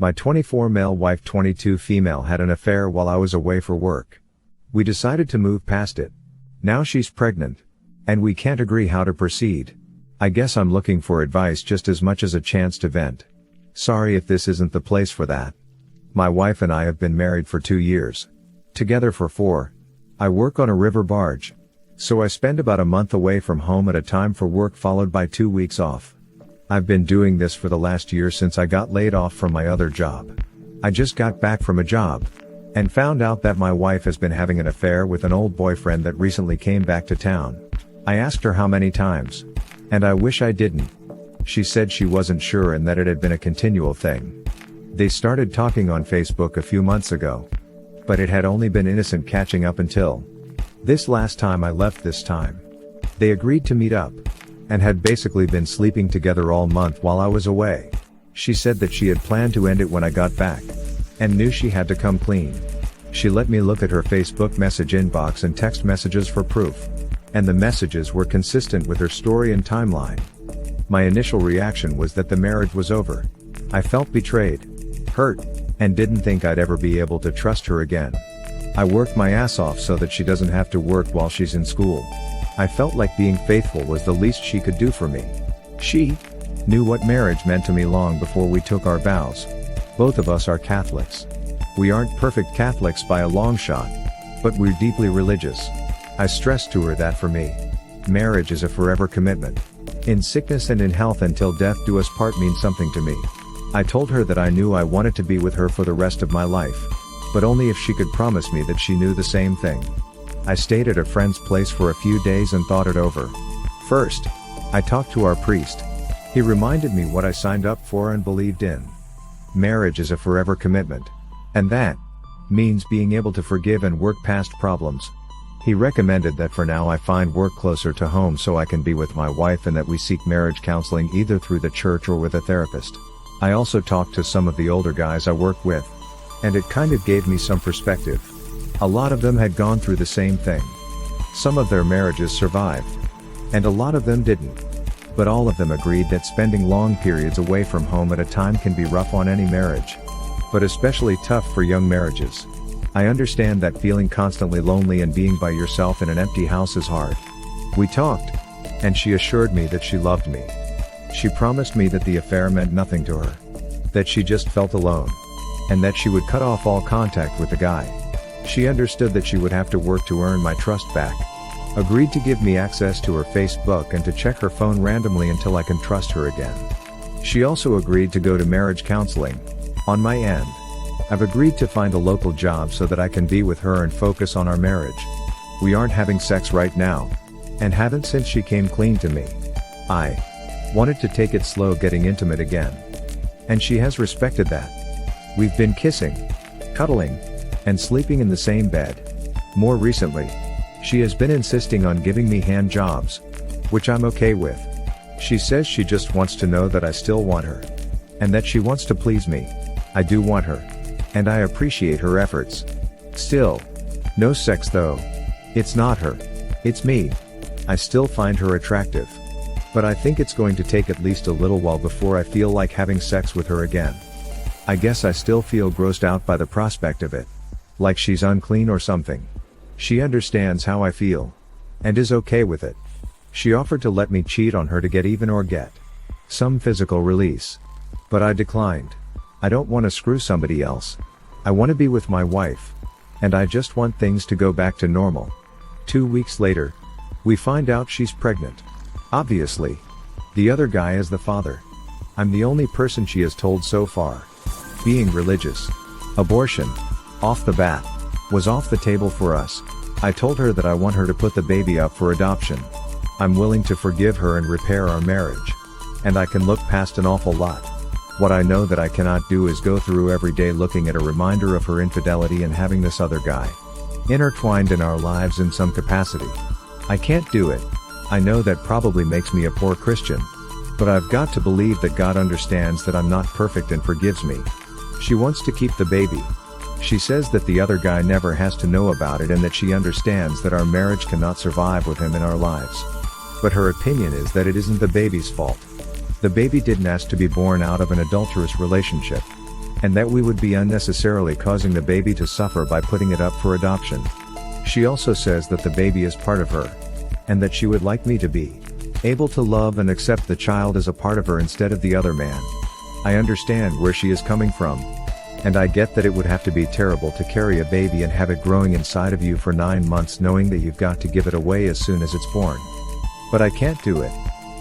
My 24 male wife 22 female had an affair while I was away for work. We decided to move past it. Now she's pregnant. And we can't agree how to proceed. I guess I'm looking for advice just as much as a chance to vent. Sorry if this isn't the place for that. My wife and I have been married for 2 years. Together for 4. I work on a river barge. So I spend about a month away from home at a time for work followed by 2 weeks off. I've been doing this for the last year since I got laid off from my other job. I just got back from a job. And found out that my wife has been having an affair with an old boyfriend that recently came back to town. I asked her how many times. And I wish I didn't. She said she wasn't sure and that it had been a continual thing. They started talking on Facebook a few months ago. But it had only been innocent catching up until this last time I left this time. They agreed to meet up. And had basically been sleeping together all month while I was away. She said that she had planned to end it when I got back. And knew she had to come clean. She let me look at her Facebook message inbox and text messages for proof. And the messages were consistent with her story and timeline. My initial reaction was that the marriage was over. I felt betrayed, hurt, and didn't think I'd ever be able to trust her again. I worked my ass off so that she doesn't have to work while she's in school. I felt like being faithful was the least she could do for me. She knew what marriage meant to me long before we took our vows. Both of us are Catholics. We aren't perfect Catholics by a long shot, but we're deeply religious. I stressed to her that for me, marriage is a forever commitment. In sickness and in health until death do us part means something to me. I told her that I knew I wanted to be with her for the rest of my life, but only if she could promise me that she knew the same thing. I stayed at a friend's place for a few days and thought it over. First, I talked to our priest. He reminded me what I signed up for and believed in. Marriage is a forever commitment. And that means being able to forgive and work past problems. He recommended that for now I find work closer to home so I can be with my wife and that we seek marriage counseling either through the church or with a therapist. I also talked to some of the older guys I work with. And it kind of gave me some perspective. A lot of them had gone through the same thing. Some of their marriages survived. And a lot of them didn't. But all of them agreed that spending long periods away from home at a time can be rough on any marriage. But especially tough for young marriages. I understand that feeling constantly lonely and being by yourself in an empty house is hard. We talked. And she assured me that she loved me. She promised me that the affair meant nothing to her. That she just felt alone. And that she would cut off all contact with the guy. She understood that she would have to work to earn my trust back. Agreed to give me access to her Facebook and to check her phone randomly until I can trust her again. She also agreed to go to marriage counseling. On my end, I've agreed to find a local job so that I can be with her and focus on our marriage. We aren't having sex right now. And haven't since she came clean to me. I wanted to take it slow getting intimate again. And she has respected that. We've been kissing, cuddling, and sleeping in the same bed. More recently, she has been insisting on giving me hand jobs, which I'm okay with. She says she just wants to know that I still want her. And that she wants to please me. I do want her. And I appreciate her efforts. Still, no sex though. It's not her. It's me. I still find her attractive. But I think it's going to take at least a little while before I feel like having sex with her again. I guess I still feel grossed out by the prospect of it. Like she's unclean or something. She understands how I feel. And is okay with it. She offered to let me cheat on her to get even or get some physical release. But I declined. I don't want to screw somebody else. I want to be with my wife. And I just want things to go back to normal. 2 weeks later, we find out she's pregnant. Obviously. The other guy is the father. I'm the only person she has told so far. Being religious. Abortion. Off the bat. Was off the table for us. I told her that I want her to put the baby up for adoption. I'm willing to forgive her and repair our marriage. And I can look past an awful lot. What I know that I cannot do is go through every day looking at a reminder of her infidelity and having this other guy intertwined in our lives in some capacity. I can't do it. I know that probably makes me a poor Christian. But I've got to believe that God understands that I'm not perfect and forgives me. She wants to keep the baby. She says that the other guy never has to know about it and that she understands that our marriage cannot survive with him in our lives. But her opinion is that it isn't the baby's fault. The baby didn't ask to be born out of an adulterous relationship. and that we would be unnecessarily causing the baby to suffer by putting it up for adoption. She also says that the baby is part of her, and that she would like me to be able to love and accept the child as a part of her instead of the other man. I understand where she is coming from, and I get that it would have to be terrible to carry a baby and have it growing inside of you for 9 months knowing that you've got to give it away as soon as it's born. But I can't do it.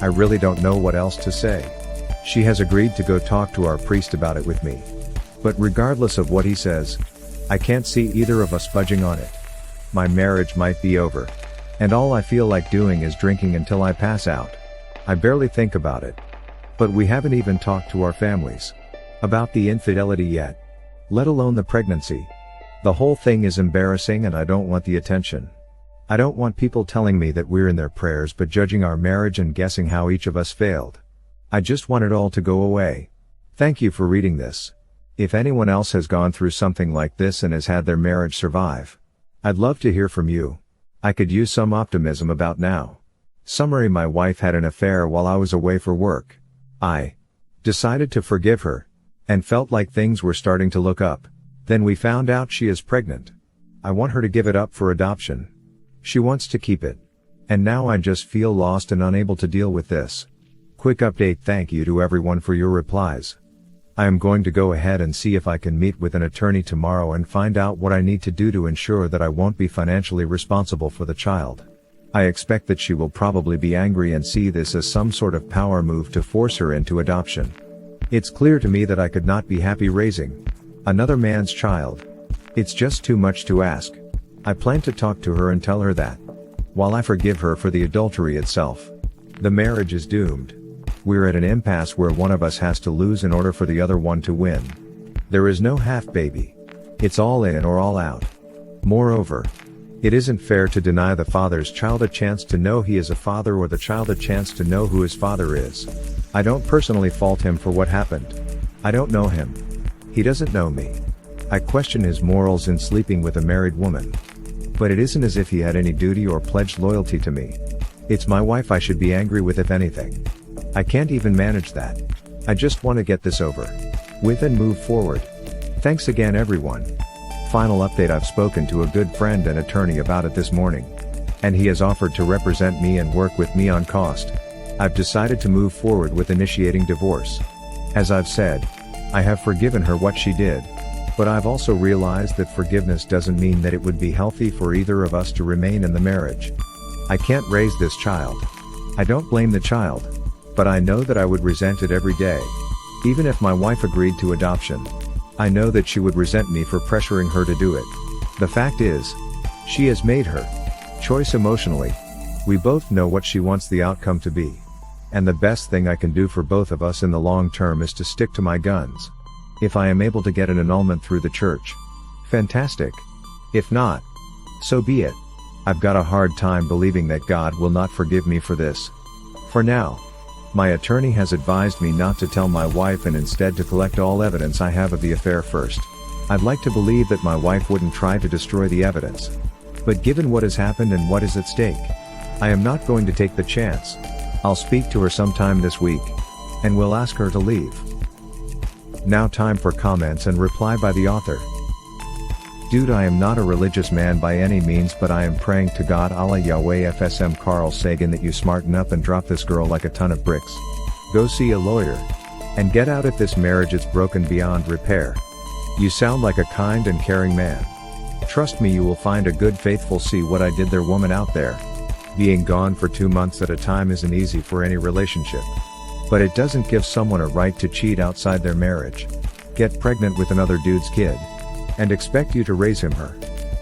I really don't know what else to say. She has agreed to go talk to our priest about it with me. But regardless of what he says, I can't see either of us budging on it. My marriage might be over, and all I feel like doing is drinking until I pass out. I barely think about it. But we haven't even talked to our families about the infidelity yet, let alone the pregnancy. The whole thing is embarrassing and I don't want the attention. I don't want people telling me that we're in their prayers but judging our marriage and guessing how each of us failed. I just want it all to go away. Thank you for reading this. If anyone else has gone through something like this and has had their marriage survive, I'd love to hear from you. I could use some optimism about now. Summary: my wife had an affair while I was away for work. I decided to forgive her, and felt like things were starting to look up. Then we found out she is pregnant. I want her to give it up for adoption. She wants to keep it. And now I just feel lost and unable to deal with this. Quick update: thank you to everyone for your replies. I am going to go ahead and see if I can meet with an attorney tomorrow and find out what I need to do to ensure that I won't be financially responsible for the child. I expect that she will probably be angry and see this as some sort of power move to force her into adoption. It's clear to me that I could not be happy raising another man's child. It's just too much to ask. I plan to talk to her and tell her that, while I forgive her for the adultery itself, the marriage is doomed. We're at an impasse where one of us has to lose in order for the other one to win. There is no half baby. It's all in or all out. Moreover, it isn't fair to deny the father's child a chance to know he is a father or the child a chance to know who his father is. I don't personally fault him for what happened. I don't know him. He doesn't know me. I question his morals in sleeping with a married woman. But it isn't as if he had any duty or pledged loyalty to me. It's my wife I should be angry with if anything. I can't even manage that. I just want to get this over with and move forward. Thanks again everyone. Final update: I've spoken to a good friend and attorney about it this morning, and he has offered to represent me and work with me on cost. I've decided to move forward with initiating divorce. As I've said, I have forgiven her what she did, but I've also realized that forgiveness doesn't mean that it would be healthy for either of us to remain in the marriage. I can't raise this child. I don't blame the child, but I know that I would resent it every day. Even if my wife agreed to adoption, I know that she would resent me for pressuring her to do it. The fact is, she has made her choice emotionally. We both know what she wants the outcome to be. And the best thing I can do for both of us in the long term is to stick to my guns. If I am able to get an annulment through the church, fantastic. If not, so be it. I've got a hard time believing that God will not forgive me for this. For now, my attorney has advised me not to tell my wife and instead to collect all evidence I have of the affair first. I'd like to believe that my wife wouldn't try to destroy the evidence. But given what has happened and what is at stake, I am not going to take the chance. I'll speak to her sometime this week, and will ask her to leave. Now time for comments and reply by the author. Dude, I am not a religious man by any means, but I am praying to God, Allah, Yahweh, FSM, Carl Sagan, that you smarten up and drop this girl like a ton of bricks. Go see a lawyer and get out if this marriage is broken beyond repair. You sound like a kind and caring man. Trust me, you will find a good, faithful, see what I did there woman out there. Being gone for 2 months at a time isn't easy for any relationship. But it doesn't give someone a right to cheat outside their marriage, get pregnant with another dude's kid, and expect you to raise him her.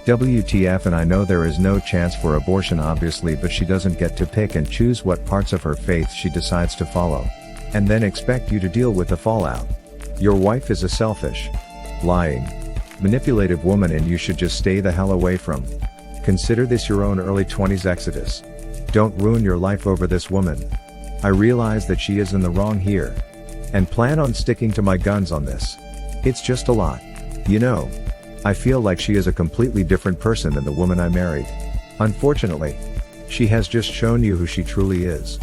WTF. And I know there is no chance for abortion obviously, but she doesn't get to pick and choose what parts of her faith she decides to follow, and then expect you to deal with the fallout. Your wife is a selfish, lying, manipulative woman, and you should just stay the hell away from. Consider this your own early 20s exodus. Don't ruin your life over this woman. I realize that she is in the wrong here, and plan on sticking to my guns on this. It's just a lot. You know, I feel like she is a completely different person than the woman I married. Unfortunately, she has just shown you who she truly is.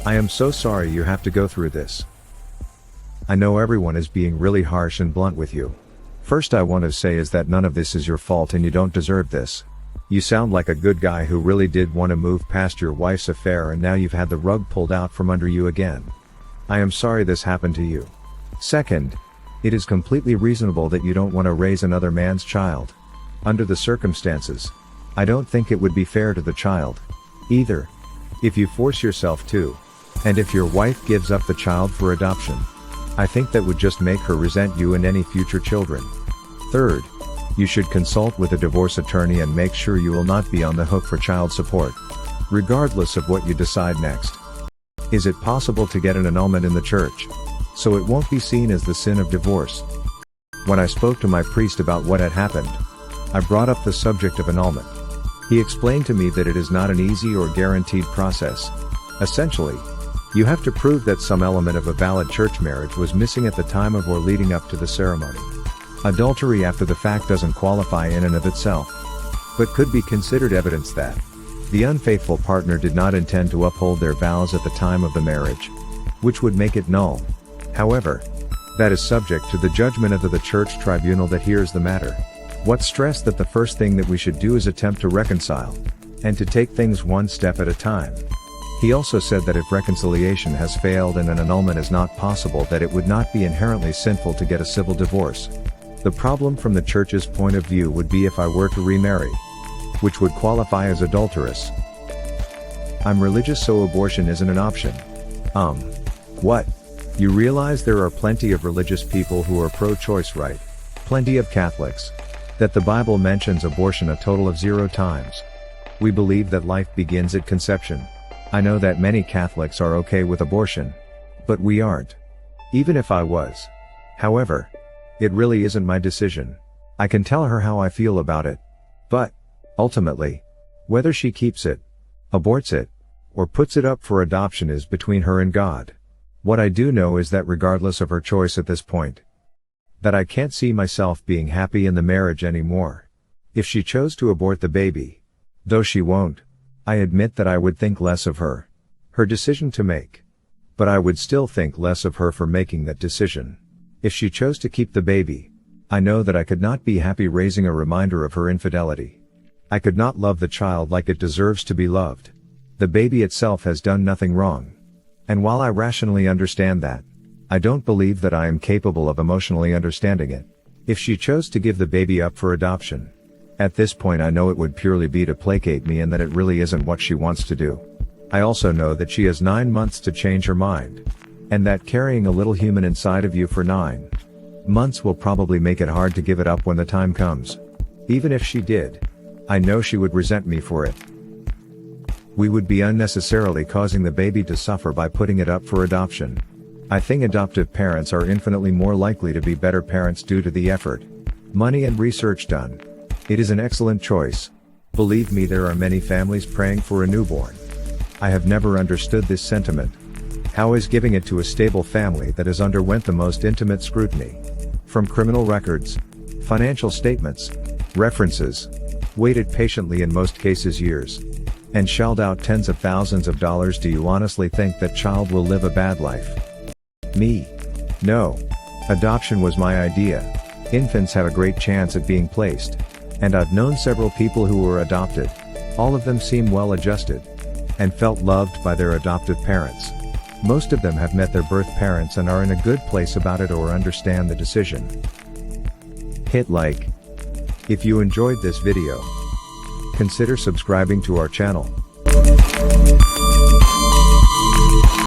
I am so sorry you have to go through this. I know everyone is being really harsh and blunt with you. First I want to say is that none of this is your fault and you don't deserve this. You sound like a good guy who really did want to move past your wife's affair, and now you've had the rug pulled out from under you again. I am sorry this happened to you. Second, it is completely reasonable that you don't want to raise another man's child. Under the circumstances, I don't think it would be fair to the child either. If you force yourself to, and if your wife gives up the child for adoption, I think that would just make her resent you and any future children. Third, you should consult with a divorce attorney and make sure you will not be on the hook for child support, regardless of what you decide next. Is it possible to get an annulment in the church, so it won't be seen as the sin of divorce? When I spoke to my priest about what had happened, I brought up the subject of annulment. He explained to me that it is not an easy or guaranteed process. Essentially, you have to prove that some element of a valid church marriage was missing at the time of or leading up to the ceremony. Adultery after the fact doesn't qualify in and of itself, but could be considered evidence that the unfaithful partner did not intend to uphold their vows at the time of the marriage, which would make it null. However, that is subject to the judgment of the church tribunal that hears the matter. Watt stressed that the first thing that we should do is attempt to reconcile, and to take things one step at a time. He also said that if reconciliation has failed and an annulment is not possible, that it would not be inherently sinful to get a civil divorce. The problem from the church's point of view would be if I were to remarry, which would qualify as adulterous. I'm religious, so abortion isn't an option. What? You realize there are plenty of religious people who are pro-choice, right? Plenty of Catholics. That the Bible mentions abortion a total of 0 times. We believe that life begins at conception. I know that many Catholics are okay with abortion, but we aren't. Even if I was. However, it really isn't my decision. I can tell her how I feel about it. But, ultimately, whether she keeps it, aborts it, or puts it up for adoption is between her and God. What I do know is that regardless of her choice at this point, that I can't see myself being happy in the marriage anymore. If she chose to abort the baby, though she won't, I admit that I would think less of her decision to make. But I would still think less of her for making that decision. If she chose to keep the baby, I know that I could not be happy raising a reminder of her infidelity. I could not love the child like it deserves to be loved. The baby itself has done nothing wrong. And while I rationally understand that, I don't believe that I am capable of emotionally understanding it. If she chose to give the baby up for adoption, at this point I know it would purely be to placate me and that it really isn't what she wants to do. I also know that she has 9 months to change her mind. And that carrying a little human inside of you for 9 months will probably make it hard to give it up when the time comes. Even if she did, I know she would resent me for it. We would be unnecessarily causing the baby to suffer by putting it up for adoption. I think adoptive parents are infinitely more likely to be better parents due to the effort, money and research done. It is an excellent choice. Believe me, there are many families praying for a newborn. I have never understood this sentiment. How is giving it to a stable family that has underwent the most intimate scrutiny? From criminal records, financial statements, references, waited patiently in most cases years, and shelled out tens of thousands of dollars. Do you honestly think that child will live a bad life? Me? No. Adoption was my idea. Infants have a great chance at being placed. And I've known several people who were adopted. All of them seem well adjusted, and felt loved by their adoptive parents. Most of them have met their birth parents and are in a good place about it or understand the decision. Hit like if you enjoyed this video. Consider subscribing to our channel.